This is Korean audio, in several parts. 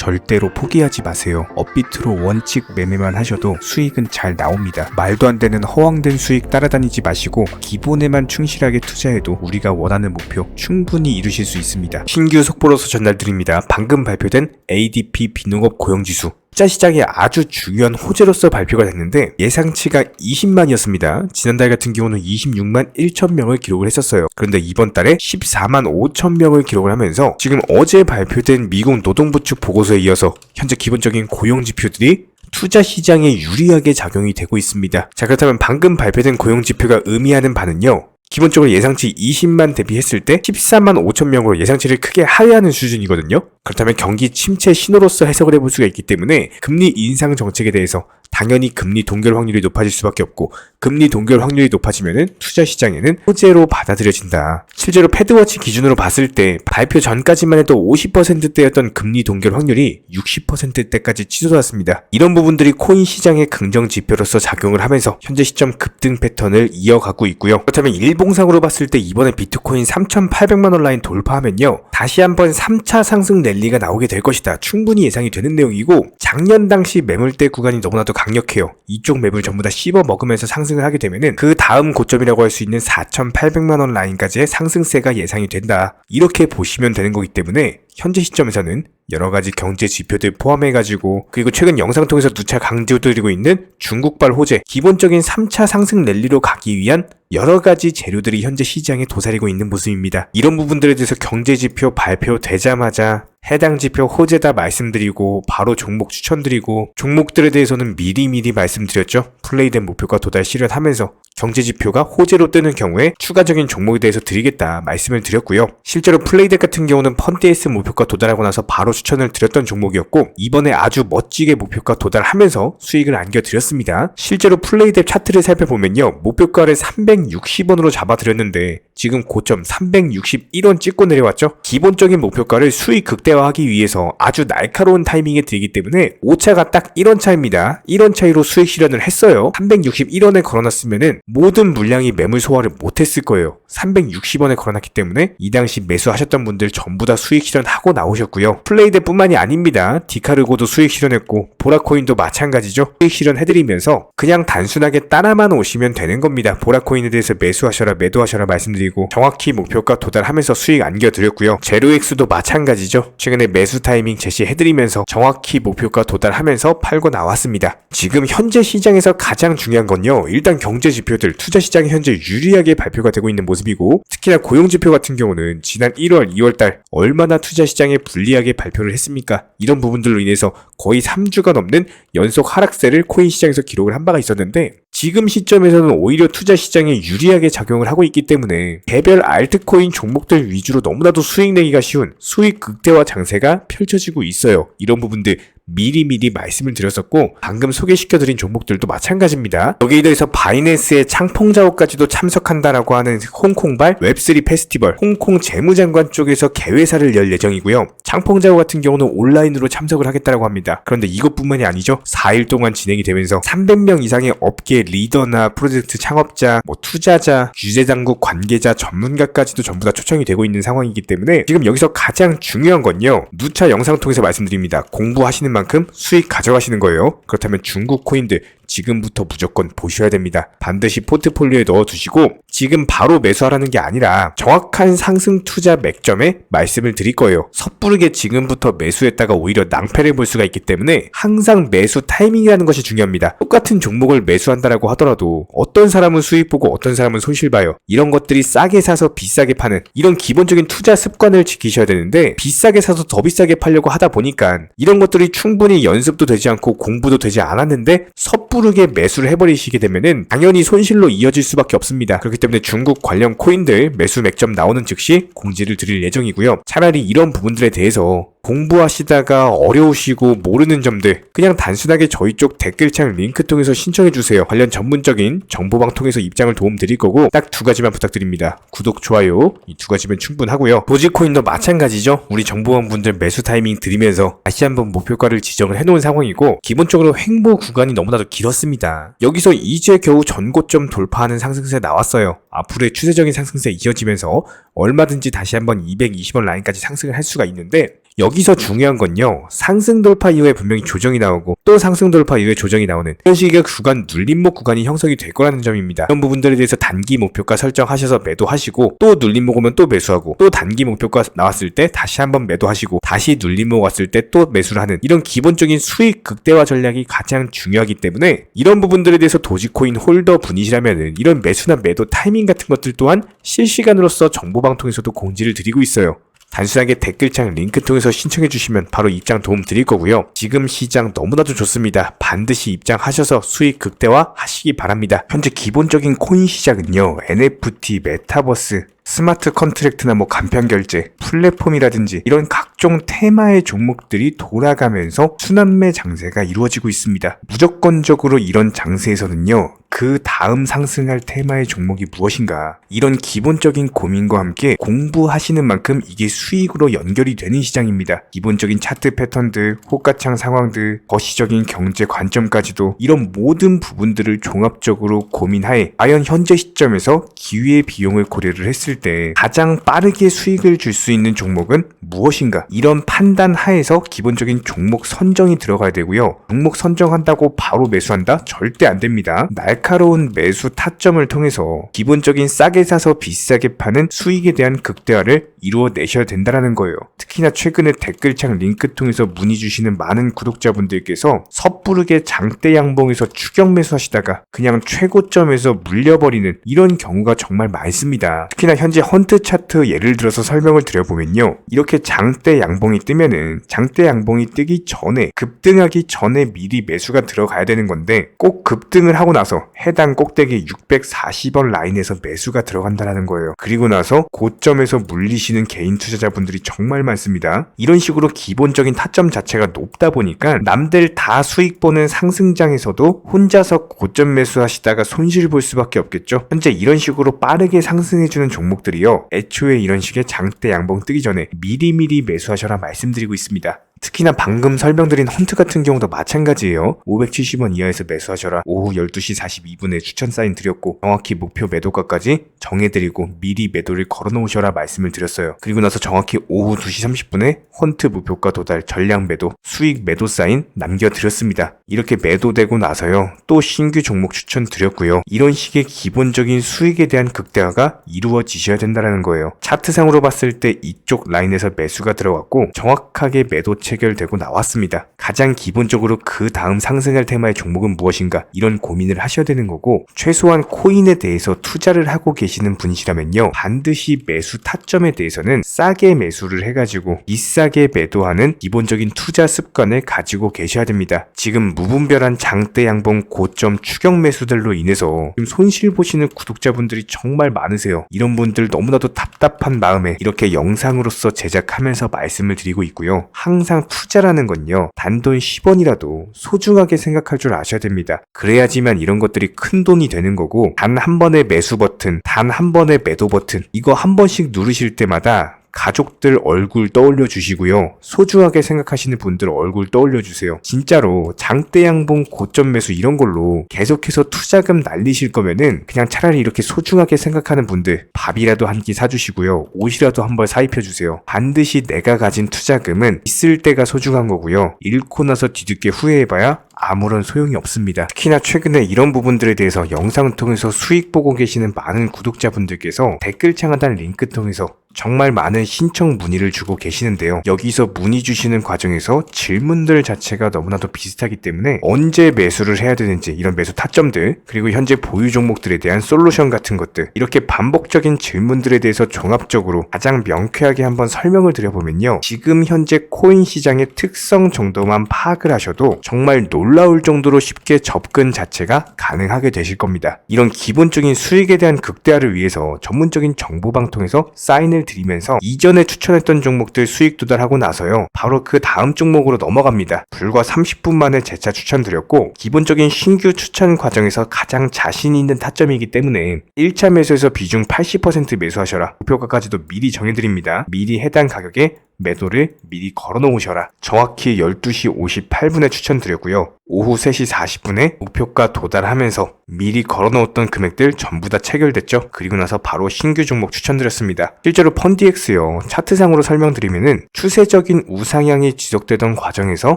절대로 포기하지 마세요. 업비트로 원칙 매매만 하셔도 수익은 잘 나옵니다. 말도 안 되는 허황된 수익 따라다니지 마시고 기본에만 충실하게 투자해도 우리가 원하는 목표 충분히 이루실 수 있습니다. 신규 속보로서 전달드립니다. 방금 발표된 ADP 비농업 고용지수 투자 시장에 아주 중요한 호재로서 발표가 됐는데 예상치가 20만이었습니다. 지난달 같은 경우는 26만 1천 명을 기록을 했었어요. 그런데 이번 달에 14만 5천 명을 기록을 하면서 지금 어제 발표된 미국 노동부 측 보고서에 이어서 현재 기본적인 고용 지표들이 투자 시장에 유리하게 작용이 되고 있습니다. 자, 그렇다면 방금 발표된 고용 지표가 의미하는 바는요. 기본적으로 예상치 20만 대비했을 때 14만 5천 명으로 예상치를 크게 하회하는 수준이거든요. 그렇다면 경기 침체 신호로서 해석을 해볼 수가 있기 때문에 금리 인상 정책에 대해서 당연히 금리 동결 확률이 높아질 수밖에 없고 금리 동결 확률이 높아지면은 투자 시장에는 호재로 받아들여진다. 실제로 패드워치 기준으로 봤을 때 발표 전까지만 해도 50%대였던 금리 동결 확률이 60%대까지 치솟았습니다. 이런 부분들이 코인 시장의 긍정 지표로서 작용을 하면서 현재 시점 급등 패턴을 이어가고 있고요. 그렇다면 일봉상으로 봤을 때 이번에 비트코인 3,800만 원 라인 돌파하면요. 다시 한번 3차 상승 랠리가 나오게 될 것이다. 충분히 예상이 되는 내용이고 작년 당시 매물대 구간이 너무나도 강력해요. 이쪽 매물 전부 다 씹어 먹으면서 상승을 하게 되면은 그 다음 고점이라고 할 수 있는 4,800만 원 라인까지의 상승세가 예상이 된다. 이렇게 보시면 되는 거기 때문에 현재 시점에서는 여러가지 경제 지표들 포함해가지고 그리고 최근 영상 통해서 누차 강조드리고 있는 중국발 호재 기본적인 3차 상승 랠리로 가기 위한 여러가지 재료들이 현재 시장에 도사리고 있는 모습입니다. 이런 부분들에 대해서 경제 지표 발표되자마자 해당 지표 호재다 말씀드리고 바로 종목 추천드리고 종목들에 대해서는 미리미리 말씀드렸죠. 플레이된 목표가 도달 실현하면서 경제 지표가 호재로 뜨는 경우에 추가적인 종목에 대해서 드리겠다 말씀을 드렸고요. 실제로 플레이덱 같은 경우는 펀드에스 목표가 도달하고 나서 바로 추천을 드렸던 종목이었고 이번에 아주 멋지게 목표가 도달하면서 수익을 안겨드렸습니다. 실제로 플레이덱 차트를 살펴보면요. 목표가를 360원으로 잡아드렸는데 지금 고점 361원 찍고 내려왔죠. 기본적인 목표가를 수익 극대화하기 위해서 아주 날카로운 타이밍에 들기 때문에 오차가 딱 1원 차입니다. 1원 차이로 수익 실현을 했어요. 361원에 걸어놨으면은 모든 물량이 매물 소화를 못했을 거예요. 360원에 걸어놨기 때문에 이 당시 매수하셨던 분들 전부 다 수익 실현하고 나오셨고요. 플레이덱 뿐만이 아닙니다. 디카르고도 수익 실현했고 보라코인도 마찬가지죠. 수익 실현해드리면서 그냥 단순하게 따라만 오시면 되는 겁니다. 보라코인에 대해서 매수하셔라 매도하셔라 말씀드리고 정확히 목표가 도달하면서 수익 안겨드렸고요. 제로엑스도 마찬가지죠. 최근에 매수 타이밍 제시해드리면서 정확히 목표가 도달하면서 팔고 나왔습니다. 지금 현재 시장에서 가장 중요한 건요. 일단 경제 지표들 투자 시장이 현재 유리하게 발표가 되고 있는 모습이고 특히나 고용 지표 같은 경우는 지난 1월, 2월달 얼마나 투자 시장에 불리하게 발표를 했습니까? 이런 부분들로 인해서 거의 3주가 넘는 연속 하락세를 코인 시장에서 기록을 한 바가 있었는데 지금 시점에서는 오히려 투자 시장에 유리하게 작용을 하고 있기 때문에 개별 알트코인 종목들 위주로 너무나도 수익 내기가 쉬운 수익 극대화 장세가 펼쳐지고 있어요. 이런 부분들 미리미리 말씀을 드렸었고 방금 소개시켜드린 종목들도 마찬가지입니다. 여기에 대해서 바이낸스의 창펑자오까지도 참석한다라고 하는 홍콩발 웹3 페스티벌 홍콩 재무장관 쪽에서 개회사를 열 예정이고요. 창펑자오 같은 경우는 온라인으로 참석을 하겠다라고 합니다. 그런데 이것뿐만이 아니죠. 4일 동안 진행이 되면서 300명 이상의 업계 리더나 프로젝트 창업자, 투자자, 규제당국 관계자, 전문가까지도 전부 다 초청이 되고 있는 상황이기 때문에 지금 여기서 가장 중요한 건요. 누차 영상 통해서 말씀드립니다. 공부하시는 만큼 수익 가져가시는 거예요. 그렇다면 중국 코인들 지금부터 무조건 보셔야 됩니다. 반드시 포트폴리오에 넣어두시고 지금 바로 매수하라는 게 아니라 정확한 상승 투자 맥점에 말씀을 드릴 거예요. 섣부르게 지금부터 매수했다가 오히려 낭패를 볼 수가 있기 때문에 항상 매수 타이밍이라는 것이 중요합니다. 똑같은 종목을 매수한다라고 하더라도 어떤 사람은 수익 보고 어떤 사람은 손실 봐요. 이런 것들이 싸게 사서 비싸게 파는 이런 기본적인 투자 습관을 지키셔야 되는데 비싸게 사서 더 비싸게 팔려고 하다 보니까 이런 것들이 충분히 연습도 되지 않고 공부도 되지 않았는데 섣부르게 매수를 해버리시게 되면은 당연히 손실로 이어질 수밖에 없습니다. 그렇기 때문에 중국 관련 코인들 매수 맥점 나오는 즉시 공지를 드릴 예정이고요. 차라리 이런 부분들에 대해서 공부하시다가 어려우시고 모르는 점들 그냥 단순하게 저희 쪽 댓글창 링크 통해서 신청해주세요. 관련 전문적인 정보방 통해서 입장을 도움 드릴 거고 딱 두 가지만 부탁드립니다. 구독, 좋아요 이 두 가지면 충분하고요. 도지코인도 마찬가지죠. 우리 정보원 분들 매수 타이밍 드리면서 다시 한번 목표가를 지정을 해놓은 상황이고 기본적으로 횡보 구간이 너무나도 길었습니다. 여기서 이제 겨우 전고점 돌파하는 상승세 나왔어요. 앞으로의 추세적인 상승세 이어지면서 얼마든지 다시 한번 220원 라인까지 상승을 할 수가 있는데 여기서 중요한 건요, 상승 돌파 이후에 분명히 조정이 나오고 또 상승 돌파 이후에 조정이 나오는 이런 식의 구간, 눌림목 구간이 형성이 될 거라는 점입니다. 이런 부분들에 대해서 단기 목표가 설정하셔서 매도하시고, 또 눌림목 오면 또 매수하고, 또 단기 목표가 나왔을 때 다시 한번 매도하시고, 다시 눌림목 왔을 때 또 매수를 하는 이런 기본적인 수익 극대화 전략이 가장 중요하기 때문에, 이런 부분들에 대해서 도지코인 홀더 분이시라면 이런 매수나 매도 타이밍 같은 것들 또한 실시간으로서 정보방통에서도 공지를 드리고 있어요. 단순하게 댓글창 링크 통해서 신청해 주시면 바로 입장 도움 드릴 거고요. 지금 시장 너무나도 좋습니다. 반드시 입장하셔서 수익 극대화 하시기 바랍니다. 현재 기본적인 코인 시장은요, NFT, 메타버스, 스마트 컨트랙트나 간편 결제, 플랫폼이라든지 이런 각종 테마의 종목들이 돌아가면서 순환매 장세가 이루어지고 있습니다. 무조건적으로 이런 장세에서는요, 그 다음 상승할 테마의 종목이 무엇인가, 이런 기본적인 고민과 함께 공부하시는 만큼 이게 수익으로 연결이 되는 시장입니다. 기본적인 차트 패턴들, 호가창 상황들, 거시적인 경제 관점까지도 이런 모든 부분들을 종합적으로 고민하에 과연 현재 시점에서 기회의 비용을 고려를 했을 때 가장 빠르게 수익을 줄 수 있는 종목은 무엇인가, 이런 판단 하에서 기본적인 종목 선정이 들어가야 되고요. 종목 선정한다고 바로 매수한다? 절대 안 됩니다. 날카로운 매수 타점을 통해서 기본적인 싸게 사서 비싸게 파는 수익에 대한 극대화를 이루어내셔야 된다는 거예요. 특히나 최근에 댓글창 링크 통해서 문의 주시는 많은 구독자분들께서 섣부르게 장대 양봉에서 추격 매수하시다가 그냥 최고점에서 물려버리는 이런 경우가 정말 많습니다. 특히나 현재 헌트 차트 예를 들어서 설명을 드려보면요, 이렇게 장대 양봉이 뜨면은 장대 양봉이 뜨기 전에, 급등하기 전에 미리 매수가 들어가야 되는 건데, 꼭 급등을 하고 나서 해당 꼭대기 640원 라인에서 매수가 들어간다는 거예요. 그리고 나서 고점에서 물리시는 개인 투자자분들이 정말 많습니다. 이런 식으로 기본적인 타점 자체가 높다 보니까 남들 다 수익 보는 상승장에서도 혼자서 고점 매수하시다가 손실 볼 수밖에 없겠죠. 현재 이런 식으로 빠르게 상승해주는 종목들이요, 애초에 이런 식의 장대 양봉 뜨기 전에 미리미리 매수하셔라 말씀드리고 있습니다. 특히나 방금 설명드린 헌트 같은 경우도 마찬가지예요. 570원 이하에서 매수하셔라. 오후 12시 42분에 추천 사인 드렸고, 정확히 목표 매도가까지 정해드리고 미리 매도를 걸어놓으셔라 말씀을 드렸어요. 그리고 나서 정확히 오후 2시 30분에 헌트 목표가 도달 전량 매도, 수익 매도 사인 남겨드렸습니다. 이렇게 매도되고 나서요, 또 신규 종목 추천 드렸고요. 이런 식의 기본적인 수익에 대한 극대화가 이루어지셔야 된다는 거예요. 차트상으로 봤을 때 이쪽 라인에서 매수가 들어갔고 정확하게 매도 체결되고 나왔습니다. 가장 기본적으로 그 다음 상승할 테마의 종목은 무엇인가, 이런 고민을 하셔야 되는 거고, 최소한 코인에 대해서 투자를 하고 계시는 분이시라면요, 반드시 매수 타점에 대해서는 싸게 매수를 해가지고 비싸게 매도하는 기본적인 투자 습관을 가지고 계셔야 됩니다. 지금 무분별한 장대 양봉 고점 추격 매수들로 인해서 지금 손실 보시는 구독자분들이 정말 많으세요. 이런 분들 너무나도 답답한 마음에 이렇게 영상으로서 제작하면서 말씀을 드리고 있고요. 항상 투자라는 건요, 단돈 10원이라도 소중하게 생각할 줄 아셔야 됩니다. 그래야지만 이런 것들이 큰 돈이 되는 거고, 단 한 번의 매수 버튼, 단 한 번의 매도 버튼, 이거 한 번씩 누르실 때마다 가족들 얼굴 떠올려 주시고요, 소중하게 생각하시는 분들 얼굴 떠올려 주세요. 진짜로 장대 양봉 고점 매수 이런 걸로 계속해서 투자금 날리실 거면은 그냥 차라리 이렇게 소중하게 생각하는 분들 밥이라도 한 끼 사주시고요, 옷이라도 한 벌 사입혀 주세요. 반드시 내가 가진 투자금은 있을 때가 소중한 거고요, 잃고 나서 뒤늦게 후회해봐야 아무런 소용이 없습니다. 특히나 최근에 이런 부분들에 대해서 영상을 통해서 수익 보고 계시는 많은 구독자분들께서 댓글창 하단 링크 통해서 정말 많은 신청 문의를 주고 계시는데요. 여기서 문의 주시는 과정에서 질문들 자체가 너무나도 비슷하기 때문에 언제 매수를 해야 되는지, 이런 매수 타점들, 그리고 현재 보유 종목들에 대한 솔루션 같은 것들, 이렇게 반복적인 질문들에 대해서 종합적으로 가장 명쾌하게 한번 설명을 드려보면요, 지금 현재 코인 시장의 특성 정도만 파악을 하셔도 정말 놀라울 정도로 쉽게 접근 자체가 가능하게 되실 겁니다. 이런 기본적인 수익에 대한 극대화를 위해서 전문적인 정보방통에서 사인을 드리면서 이전에 추천했던 종목들 수익 도달하고 나서요, 바로 그 다음 종목으로 넘어갑니다. 불과 30분 만에 재차 추천드렸고, 기본적인 신규 추천 과정에서 가장 자신 있는 타점이기 때문에 1차 매수에서 비중 80% 매수하셔라, 목표가까지도 미리 정해드립니다. 미리 해당 가격에 매도를 미리 걸어 놓으셔라. 정확히 12시 58분에 추천드렸고요. 오후 3시 40분에 목표가 도달하면서 미리 걸어놓았던 금액들 전부 다 체결됐죠. 그리고 나서 바로 신규 종목 추천드렸습니다. 실제로 펀디엑스요. 차트상으로 설명드리면은 추세적인 우상향이 지속되던 과정에서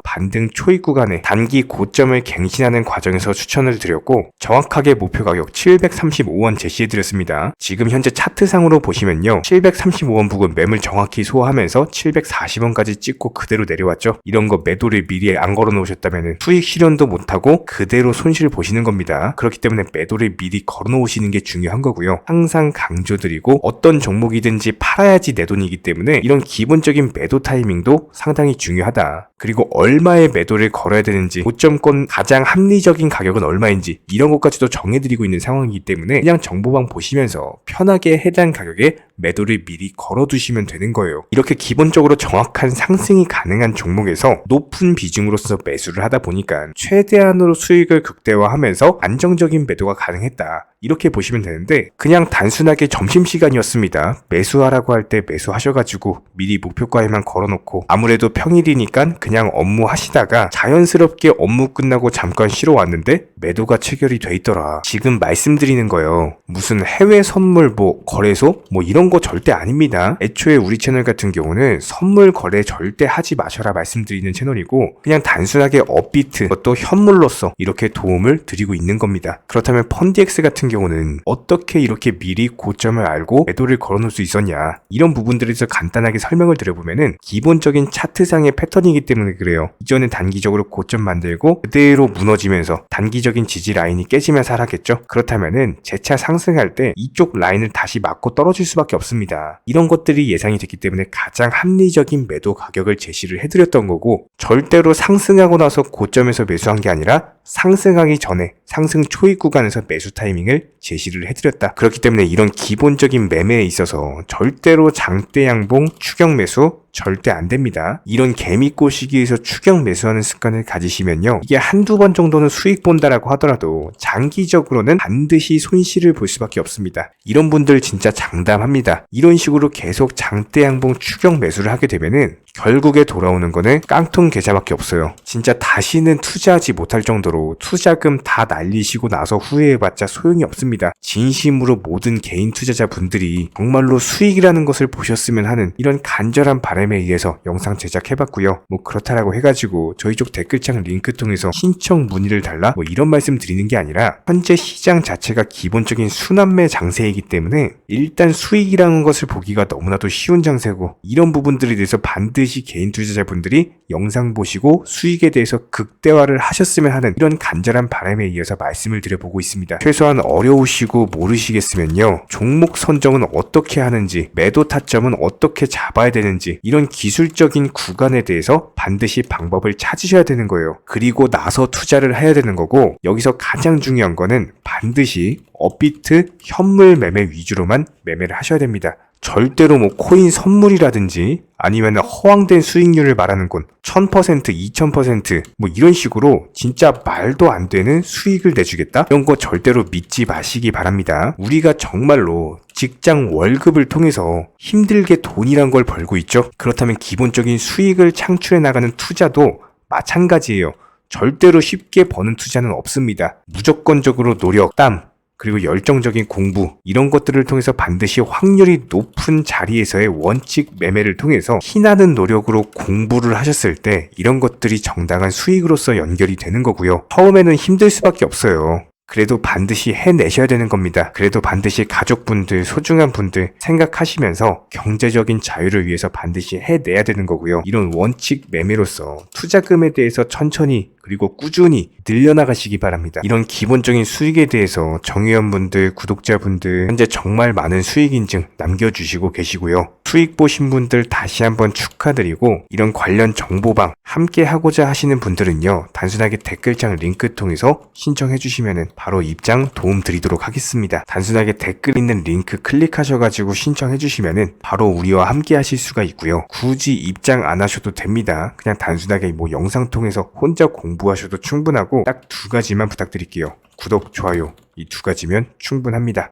반등 초입 구간에 단기 고점을 갱신하는 과정에서 추천을 드렸고 정확하게 목표 가격 735원 제시해드렸습니다. 지금 현재 차트상으로 보시면요. 735원 부근 매물 정확히 소화하면서 740원까지 찍고 그대로 내려왔죠. 이런 거 매도를 미리 안 걸어 놓으셨다면 수익 실현도 못하고 그대로 손실 보시는 겁니다. 그렇기 때문에 매도를 미리 걸어 놓으시는 게 중요한 거고요. 항상 강조드리고 어떤 종목이든지 팔아야지 내 돈이기 때문에 이런 기본적인 매도 타이밍도 상당히 중요하다. 그리고 얼마의 매도를 걸어야 되는지, 고점권 가장 합리적인 가격은 얼마인지 이런 것까지도 정해드리고 있는 상황이기 때문에 그냥 정보방 보시면서 편하게 해당 가격에 매도를 미리 걸어두시면 되는 거예요. 이렇게 기본적으로 정확한 상승이 가능한 종목에서 높은 비중으로서 매수를 하다 보니까 최대한으로 수익을 극대화하면서 안정적인 매도가 가능했다. 이렇게 보시면 되는데 그냥 단순하게 점심시간이었습니다. 매수하라고 할 때 매수하셔가지고 미리 목표가에만 걸어놓고 아무래도 평일이니까 그냥 업무 하시다가 자연스럽게 업무 끝나고 잠깐 쉬러 왔는데 매도가 체결이 돼 있더라. 지금 말씀드리는 거예요. 무슨 해외 선물 거래소 이런 거 절대 아닙니다. 애초에 우리 채널 같은 경우는 선물 거래 절대 하지 마셔라 말씀드리는 채널이고 그냥 단순하게 업비트 또 현물로서 이렇게 도움을 드리고 있는 겁니다. 그렇다면 펀디엑스 같은 경우는 어떻게 이렇게 미리 고점을 알고 매도를 걸어놓을 수 있었냐, 이런 부분들에 대해서 간단하게 설명을 드려보면은 기본적인 차트상의 패턴이기 때문에 그래요. 이전에 단기적으로 고점 만들고 그대로 무너지면서 단기적인 지지 라인이 깨지면서 하락했죠. 그렇다면은 재차 상승할 때 이쪽 라인을 다시 맞고 떨어질 수밖에 없습니다. 이런 것들이 예상이 됐기 때문에 가장 합리적인 매도 가격을 제시를 해드렸던 거고 절대로 상승하고 나서 고점에서 매수한 게 아니라 상승하기 전에 상승 초입 구간에서 매수 타이밍을 제시를 해드렸다. 그렇기 때문에 이런 기본적인 매매에 있어서 절대로 장대 양봉 추격 매수 절대 안 됩니다. 이런 개미꽃 시기에서 추격 매수하는 습관을 가지시면요. 이게 한두 번 정도는 수익 본다라고 하더라도 장기적으로는 반드시 손실을 볼 수밖에 없습니다. 이런 분들 진짜 장담합니다. 이런 식으로 계속 장대 양봉 추격 매수를 하게 되면은 결국에 돌아오는 거는 깡통 계좌밖에 없어요. 진짜 다시는 투자하지 못할 정도로 투자금 다 날리시고 나서 후회해봤자 소용이 없습니다. 진심으로 모든 개인 투자자분들이 정말로 수익이라는 것을 보셨으면 하는 이런 간절한 바람에 의해서 영상 제작해봤고요. 그렇다라고 해가지고 저희 쪽 댓글창 링크 통해서 신청 문의를 달라 이런 말씀 드리는 게 아니라 현재 시장 자체가 기본적인 순환매 장세이기 때문에 일단 수익이라는 것을 보기가 너무나도 쉬운 장세고 이런 부분들에 대해서 반드시 개인 투자자분들이 영상 보시고 수익에 대해서 극대화를 하셨으면 하는 이런 간절한 바람에 의해서 말씀을 드려보고 있습니다. 최소한 어려우시고 모르시겠으면요. 종목 선정은 어떻게 하는지, 매도 타점은 어떻게 잡아야 되는지 이런 기술적인 구간에 대해서 반드시 방법을 찾으셔야 되는 거예요. 그리고 나서 투자를 해야 되는 거고 여기서 가장 중요한 거는 반드시 업비트 현물 매매 위주로만 매매를 하셔야 됩니다. 절대로 코인 선물이라든지 아니면 허황된 수익률을 말하는 건 1000%, 2000% 이런 식으로 진짜 말도 안 되는 수익을 내주겠다? 이런 거 절대로 믿지 마시기 바랍니다. 우리가 정말로 직장 월급을 통해서 힘들게 돈이란 걸 벌고 있죠. 그렇다면 기본적인 수익을 창출해 나가는 투자도 마찬가지예요. 절대로 쉽게 버는 투자는 없습니다. 무조건적으로 노력, 땀, 그리고 열정적인 공부 이런 것들을 통해서 반드시 확률이 높은 자리에서의 원칙 매매를 통해서 희나는 노력으로 공부를 하셨을 때 이런 것들이 정당한 수익으로서 연결이 되는 거고요. 처음에는 힘들 수밖에 없어요. 그래도 반드시 해내셔야 되는 겁니다. 그래도 반드시 가족분들, 소중한 분들 생각하시면서 경제적인 자유를 위해서 반드시 해내야 되는 거고요. 이런 원칙 매매로서 투자금에 대해서 천천히 그리고 꾸준히 늘려나가시기 바랍니다. 이런 기본적인 수익에 대해서 정의원분들, 구독자분들 현재 정말 많은 수익 인증 남겨주시고 계시고요. 수익 보신 분들 다시 한번 축하드리고 이런 관련 정보방 함께 하고자 하시는 분들은요. 단순하게 댓글창 링크 통해서 신청해 주시면 바로 입장 도움 드리도록 하겠습니다. 단순하게 댓글 있는 링크 클릭하셔가지고 신청해 주시면 바로 우리와 함께 하실 수가 있고요. 굳이 입장 안 하셔도 됩니다. 그냥 단순하게 영상 통해서 혼자 공부하셔도 충분하고 딱 두 가지만 부탁드릴게요. 구독, 좋아요 이 두 가지면 충분합니다.